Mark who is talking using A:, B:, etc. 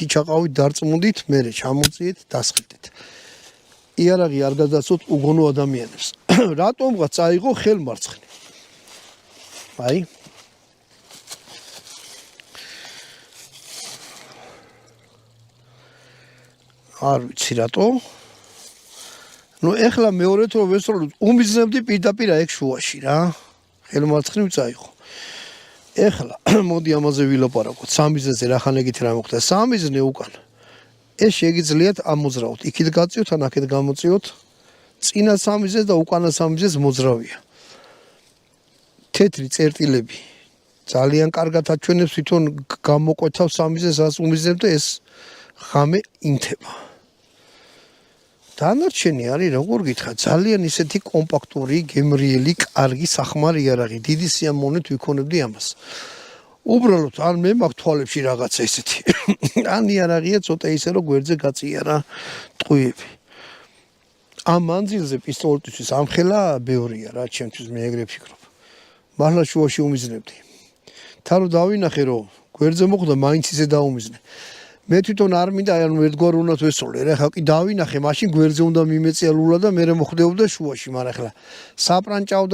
A: ჩაყავით, დარწმუნდით, მერე ჩამოწიეთ, დასხიდეთ. იარაღი არ გადაცოთ უგონო ადამიანებს. რატომღაც წაიღო ხელმარცხნე. აი არ ვიცი რატო. ნუ ეხლა მეორედ რომ ვესწავლოთ, უმიზნებდი პირდაპირ ეგ შუაში რა. ხელმარცხნივ წაიღო. ეხლა მოდი ამაზე ვილაპარაკოთ. სამიზნეზე რახანეგით რა მოხდა? სამიზნე უკან. ეს შეგიძლიათ ამოძრავოთ. იქით გაწიოთ ან აქეთ გამოწიოთ. წინა სამიზნეს და უკანა სამიზნეს მოძრავია. თეთრი წერტილები ძალიან კარგად აჩვენებს თვითონ გამოკვეთავს სამიზნეს უმიზნებ და ეს ღამე ინთება. დანარჩენი არის როგორ გითხრა ძალიან ისეთი კომპაქტური, გემრიელი, კარგი სახმარი იარაღი. დიდი სიამოვნებით ვიქონებდი ამას. უბრალოდ ან მე მაქვს თვალებში რაღაცა ისეთი. ან იარაღია ცოტა ისე რომ გვერდზე გაწიარა ტყუიები. ამ მანძილზე პისტოლეტისთვის ამხელა ბევრია რა, ჩემთვის მე ეგრე ვფიქრობ. მართლა შუაში უმიზნებდი. თან რომ დავინახე რომ გვერდზე მოხდა მაინც ისე დაუმიზნე. მე თვითონ არ მინდა აი ანუ ერთგვარ უნდათ ვესწავლე რა, ხა კი დავინახე, მაშინ გვერდზე უნდა მიმეწიალულა და მე მოხდებოდა შუაში, მაგრამ ახლა საპრანჭაო